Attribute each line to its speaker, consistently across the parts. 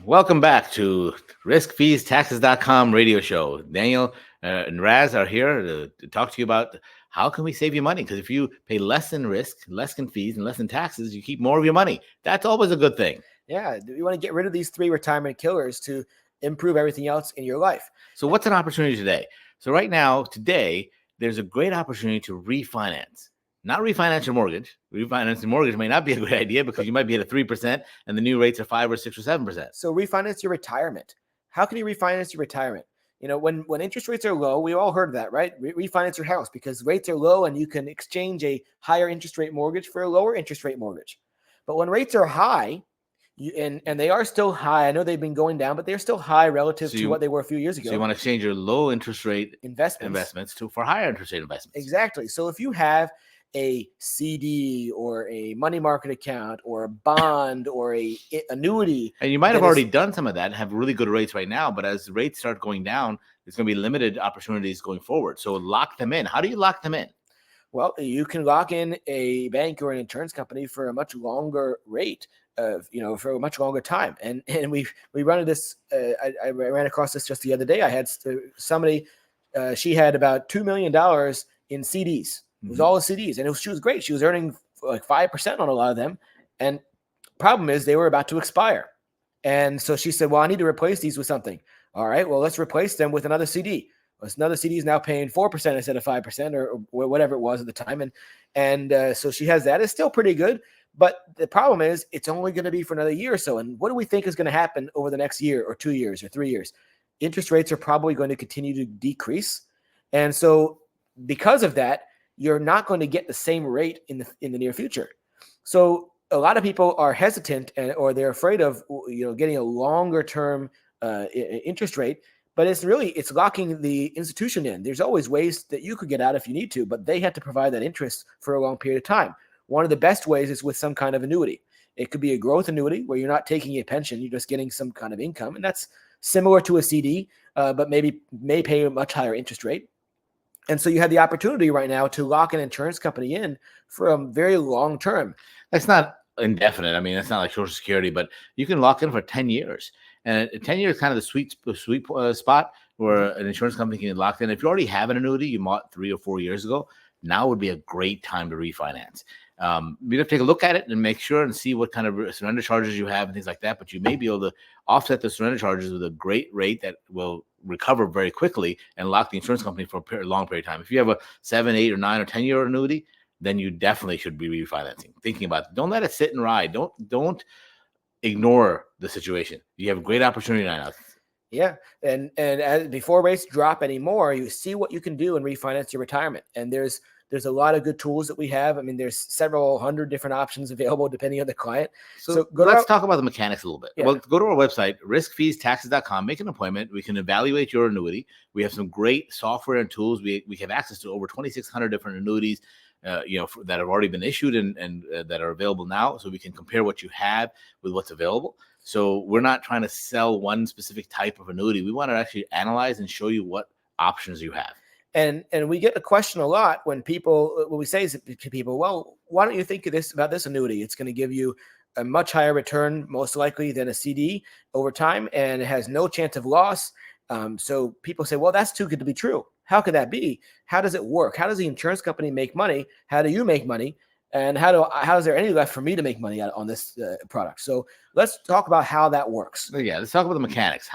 Speaker 1: Welcome back to riskfeestaxes.com radio show. Daniel and Raz are here to talk to you about how can we save you money? Because if you pay less in risk, less in fees, and less in taxes, you keep more of your money. That's always a good thing.
Speaker 2: Yeah, you want to get rid of these three retirement killers to improve everything else in your life.
Speaker 1: So what's an opportunity today? So right now, today, there's a great opportunity to refinance. Not refinance your mortgage. Refinancing mortgage may not be a good idea because you might be at a 3% and the new rates are 5 or 6 or 7%.
Speaker 2: So refinance your retirement. How can you refinance your retirement? When interest rates are low, we all heard that, right? Refinance your house because rates are low and you can exchange a higher interest rate mortgage for a lower interest rate mortgage. But when rates are high, and they are still high. I know they've been going down, but they're still high relative to what they were a few years ago.
Speaker 1: So you want to exchange your low interest rate investments for higher interest rate investments.
Speaker 2: Exactly. So if you have a CD or a money market account or a bond or a annuity,
Speaker 1: and you might have already done some of that and have really good rates right now, but as rates start going down, there's going to be limited opportunities going forward. So lock them in. How do you lock them in?
Speaker 2: Well, you can lock in a bank or an insurance company for a much longer rate. For a much longer time, and we run into this. I ran across this just the other day. I had somebody. She had about $2 million in CDs. It was all the CDs, and she was great. She was earning like 5% on a lot of them. And problem is, they were about to expire, and so she said, "Well, I need to replace these with something." All right, well, let's replace them with another CD. Another CD is now paying 4% instead of 5%, or whatever it was at the time, and so she has that. It's still pretty good. But the problem is it's only going to be for another year or so. And what do we think is going to happen over the next year or 2 years or 3 years? Interest rates are probably going to continue to decrease. And so because of that, you're not going to get the same rate in the near future. So a lot of people are hesitant or they're afraid of getting a longer term interest rate. But it's locking the institution in. There's always ways that you could get out if you need to, but they have to provide that interest for a long period of time. One of the best ways is with some kind of annuity. It could be a growth annuity where you're not taking a pension, you're just getting some kind of income. And that's similar to a CD, but may pay a much higher interest rate. And so you have the opportunity right now to lock an insurance company in for a very long term.
Speaker 1: That's not indefinite. I mean, that's not like Social Security, but you can lock in for 10 years. And 10 years is kind of the sweet spot where an insurance company can lock in. If you already have an annuity you bought 3 or 4 years ago, now would be a great time to refinance. You have to take a look at it and make sure and see what kind of surrender charges you have and things like that. But you may be able to offset the surrender charges with a great rate that will recover very quickly and lock the insurance company for a long period of time. If you have a 7, 8, or 9 or 10-year annuity, then you definitely should be refinancing. Thinking about it. Don't let it sit and ride. Don't ignore the situation. You have a great opportunity right now.
Speaker 2: Yeah, and as before rates drop anymore, you see what you can do and refinance your retirement. And there's a lot of good tools that we have. I mean, there's several hundred different options available depending on the client.
Speaker 1: So let's talk about the mechanics a little bit. Yeah. Well, go to our website, riskfeestaxes.com, make an appointment. We can evaluate your annuity. We have some great software and tools. We have access to over 2,600 different annuities, that have already been issued and that are available now. So we can compare what you have with what's available. So we're not trying to sell one specific type of annuity. We want to actually analyze and show you what options you have.
Speaker 2: And we get the question a lot when we say to people, well, why don't you think about this annuity? It's going to give you a much higher return, most likely, than a CD over time, and it has no chance of loss. So people say, well, that's too good to be true. How could that be? How does it work? How does the insurance company make money? How do you make money? And how is there any left for me to make money on this product? So let's talk about how that works.
Speaker 1: Yeah, let's talk about the mechanics.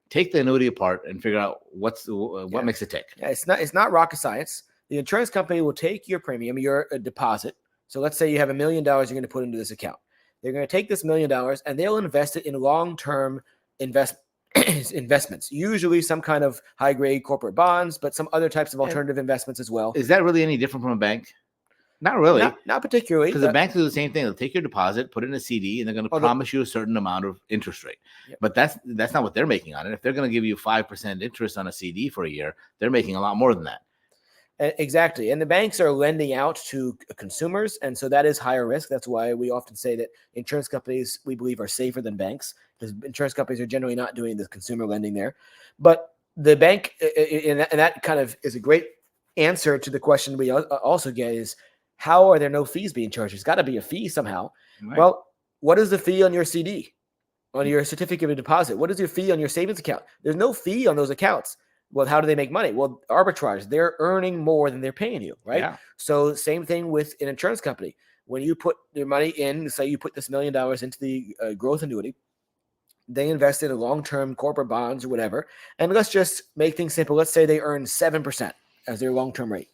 Speaker 1: Take the annuity apart and figure out what makes it tick.
Speaker 2: Yeah, it's not rocket science. The insurance company will take your premium, your deposit. So let's say you have $1 million you're going to put into this account. They're going to take this $1 million and they'll invest it in long-term investments, usually some kind of high-grade corporate bonds, but some other types of alternative investments as well.
Speaker 1: Is that really any different from a bank? Not really.
Speaker 2: Not particularly.
Speaker 1: Because the banks do the same thing. They'll take your deposit, put it in a CD, and they're going to promise you a certain amount of interest rate. Yep. But that's not what they're making on it. If they're going to give you 5% interest on a CD for a year, they're making a lot more than that.
Speaker 2: Exactly. And the banks are lending out to consumers. And so that is higher risk. That's why we often say that insurance companies, we believe, are safer than banks, because insurance companies are generally not doing the consumer lending there. But the bank, and that kind of is a great answer to the question we also get is, how are there no fees being charged? There's got to be a fee somehow. Right. Well, what is the fee on your CD? on your certificate of deposit? What is your fee on your savings account? There's no fee on those accounts. Well, how do they make money? Well, arbitrage. They're earning more than they're paying you, right?
Speaker 1: Yeah.
Speaker 2: So same thing with an insurance company. When you put your money in, say you put this $1 million into the growth annuity, they invest in long-term corporate bonds or whatever. And let's just make things simple. Let's say they earn 7% as their long-term rate.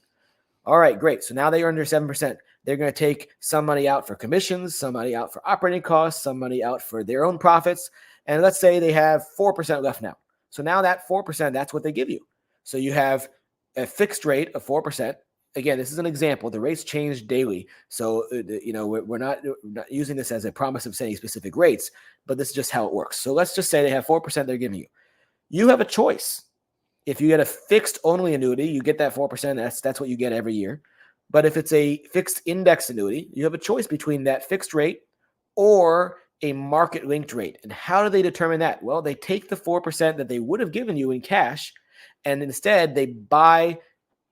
Speaker 2: All right, great. So now they earn their 7%. They're going to take some money out for commissions, some money out for operating costs, some money out for their own profits. And let's say they have 4% left now. So now that 4%, that's what they give you. So you have a fixed rate of 4%. Again, this is an example. The rates change daily. So, we're not using this as a promise of saying specific rates, but this is just how it works. So let's just say they have 4% they're giving you. You have a choice. If you get a fixed only annuity, you get that 4%. That's what you get every year. But if it's a fixed index annuity, you have a choice between that fixed rate or a market linked rate. And how do they determine that? Well, they take the 4% that they would have given you in cash, and instead they buy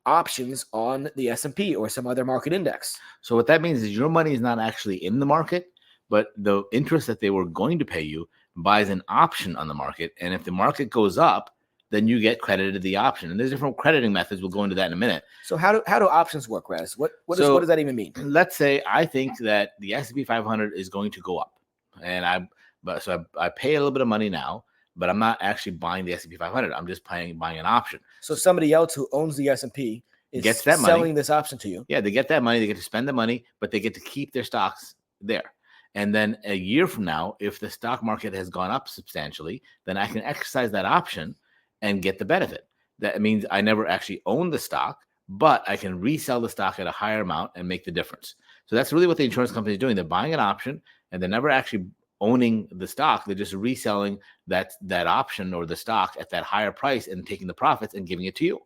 Speaker 2: options on the S&P or some other market index.
Speaker 1: So what that means is your money is not actually in the market, but the interest that they were going to pay you buys an option on the market. And if the market goes up, then you get credited the option. And there's different crediting methods. We'll go into that in a minute.
Speaker 2: So how do options work, Raz? What does that even mean?
Speaker 1: Let's say I think that the S&P 500 is going to go up, and I pay a little bit of money now, but I'm not actually buying the S&P 500. I'm just buying an option.
Speaker 2: So somebody else who owns the S&P is
Speaker 1: gets that
Speaker 2: selling
Speaker 1: money.
Speaker 2: This option to you.
Speaker 1: Yeah, they get that money. They get to spend the money, but they get to keep their stocks there. And then a year from now, if the stock market has gone up substantially, then I can exercise that option and get the benefit. That means I never actually own the stock, but I can resell the stock at a higher amount and make the difference. So that's really what the insurance company is doing. They're buying an option, and they're never actually owning the stock. They're just reselling that option or the stock at that higher price and taking the profits and giving it to you.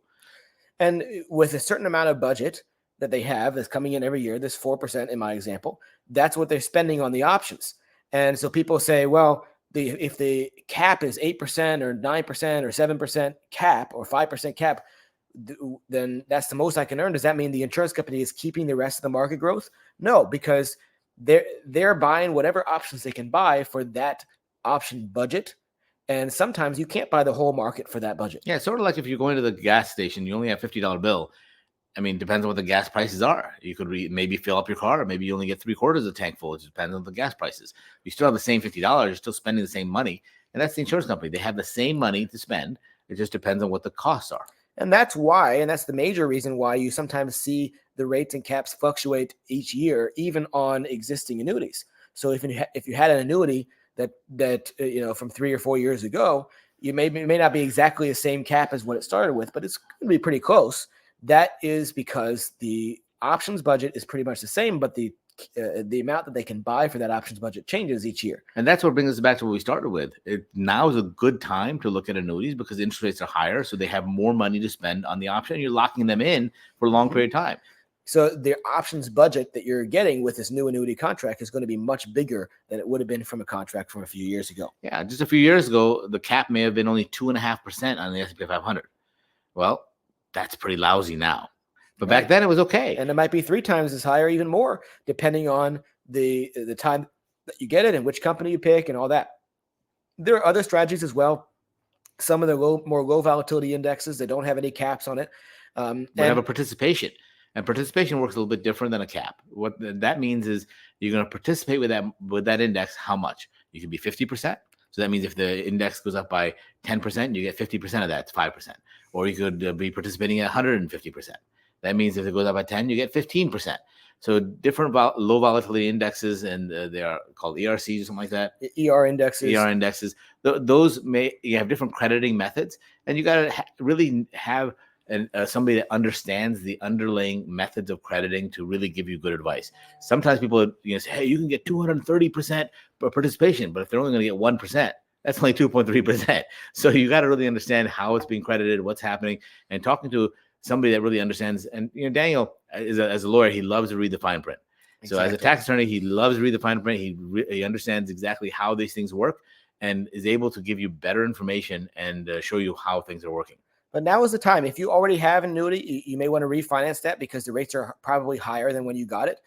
Speaker 2: And with a certain amount of budget that they have that's coming in every year, this 4% in my example, that's what they're spending on the options. And so people say, well, if the cap is 8% or 9% or 7% cap or 5% cap, then that's the most I can earn. Does that mean the insurance company is keeping the rest of the market growth? No, because they're buying whatever options they can buy for that option budget. And sometimes you can't buy the whole market for that budget.
Speaker 1: Yeah, it's sort of like if you're going to the gas station, you only have $50 bill. I mean, depends on what the gas prices are. You could maybe fill up your car, or maybe you only get 3/4 of the tank full. It depends on the gas prices. You still have the same $50. You're still spending the same money. And that's the insurance company. They have the same money to spend. It just depends on what the costs are.
Speaker 2: And that's why, and that's the major reason why you sometimes see the rates and caps fluctuate each year, even on existing annuities. So if you had an annuity that from 3 or 4 years ago, you may not be exactly the same cap as what it started with, but it's going to be pretty close. That is because the options budget is pretty much the same, but the amount that they can buy for that options budget changes each year.
Speaker 1: And that's what brings us back to what we started with. Now is a good time to look at annuities because interest rates are higher, so they have more money to spend on the option. You're locking them in for a long period of time.
Speaker 2: So the options budget that you're getting with this new annuity contract is going to be much bigger than it would have been from a contract from a few years ago.
Speaker 1: Yeah, just a few years ago, the cap may have been only 2.5% on the S&P 500. Well, that's pretty lousy now. But back then it was okay.
Speaker 2: And it might be 3 times as high or even more, depending on the time that you get it and which company you pick and all that. There are other strategies as well. Some of the more low volatility indexes, they don't have any caps on it.
Speaker 1: They have a participation. And participation works a little bit different than a cap. What that means is you're going to participate with that index. How much? You can be 50%. So that means if the index goes up by 10%, you get 50% of that. It's 5%. Or you could be participating at 150%. That means if it goes up by 10, you get 15%. So different low volatility indexes, and they are called ERCs or something like that.
Speaker 2: ER indexes.
Speaker 1: ER indexes. Those you have different crediting methods, and you got to really have somebody that understands the underlying methods of crediting to really give you good advice. Sometimes people say, hey, you can get 230% participation, but if they're only going to get 1%, that's only 2.3%. So you got to really understand how it's being credited, what's happening, and talking to somebody that really understands. And Daniel, as a lawyer, he loves to read the fine print. Exactly. So as a tax attorney, he loves to read the fine print. He understands exactly how these things work and is able to give you better information and show you how things are working.
Speaker 2: But now is the time. If you already have an annuity, you may want to refinance that because the rates are probably higher than when you got it.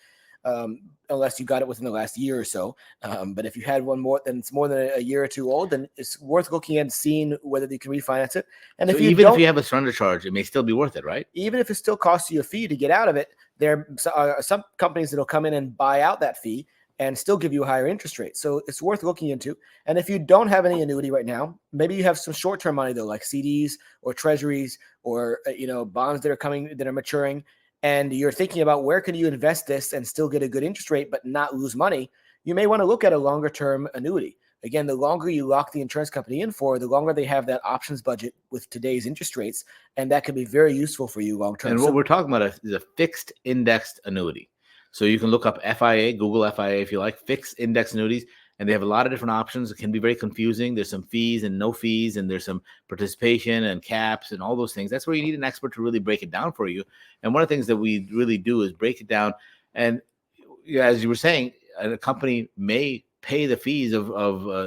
Speaker 2: unless you got it within the last year or so. But if you had one more than it's more than a year or two old, then it's worth looking at and seeing whether you can refinance it. And
Speaker 1: So
Speaker 2: if you
Speaker 1: even
Speaker 2: don't,
Speaker 1: if you have a surrender charge, it may still be worth it, right?
Speaker 2: even if it still costs you a fee to get out of it, there are some companies that'll come in and buy out that fee and still give you a higher interest rate. So it's worth looking into. And if you don't have any annuity right now, maybe you have some short-term money though, like CDs or treasuries or bonds that are maturing, and you're thinking about where can you invest this and still get a good interest rate but not lose money. You may want to look at a longer-term annuity. Again, the longer you lock the insurance company in for, the longer they have that options budget with today's interest rates, and that can be very useful for you long term.
Speaker 1: And what we're talking about is a fixed indexed annuity. So you can look up FIA, Google FIA if you like, fixed index annuities, and they have a lot of different options. It can be very confusing. There's some fees and no fees, and there's some participation and caps and all those things. That's where you need an expert to really break it down for you. And one of the things that we really do is break it down. And as you were saying, a company may pay the fees of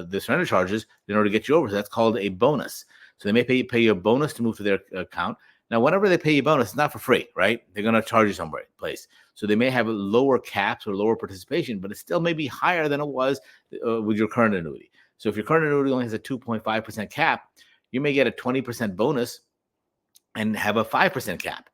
Speaker 1: the surrender charges in order to get you over. So that's called a bonus. So they may pay you a bonus to move to their account. Now, whenever they pay you a bonus, it's not for free, right? They're going to charge you somewhere place. So they may have lower caps or lower participation, but it still may be higher than it was with your current annuity. So if your current annuity only has a 2.5% cap, you may get a 20% bonus and have a 5% cap.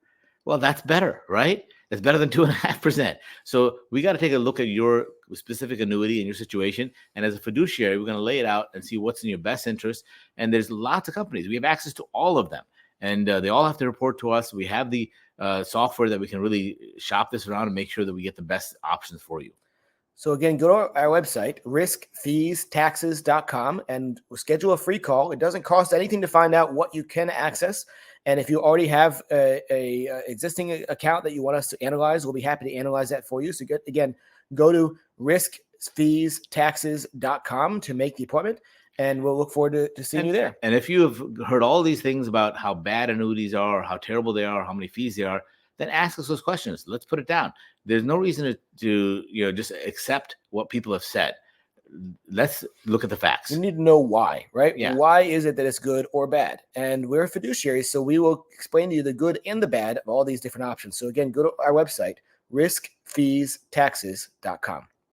Speaker 1: Well, that's better, right? That's better than 2.5%. So we got to take a look at your specific annuity and your situation. And as a fiduciary, we're going to lay it out and see what's in your best interest. And there's lots of companies. We have access to all of them. And they all have to report to us. We have the software that we can really shop this around and make sure that we get the best options for you.
Speaker 2: So again, go to our website, riskfeestaxes.com, and schedule a free call. It doesn't cost anything to find out what you can access. And if you already have a existing account that you want us to analyze, we'll be happy to analyze that for you. So go to riskfeestaxes.com to make the appointment, and we'll look forward to seeing you there.
Speaker 1: And if you have heard all these things about how bad annuities are, how terrible they are, how many fees they are, then ask us those questions. Let's put it down. There's no reason to just accept what people have said. Let's look at the facts.
Speaker 2: You need to know why, right?
Speaker 1: Yeah.
Speaker 2: Why is it that it's good or bad? And we're fiduciaries, so we will explain to you the good and the bad of all these different options. So again, go to our website, riskfeestaxes.com.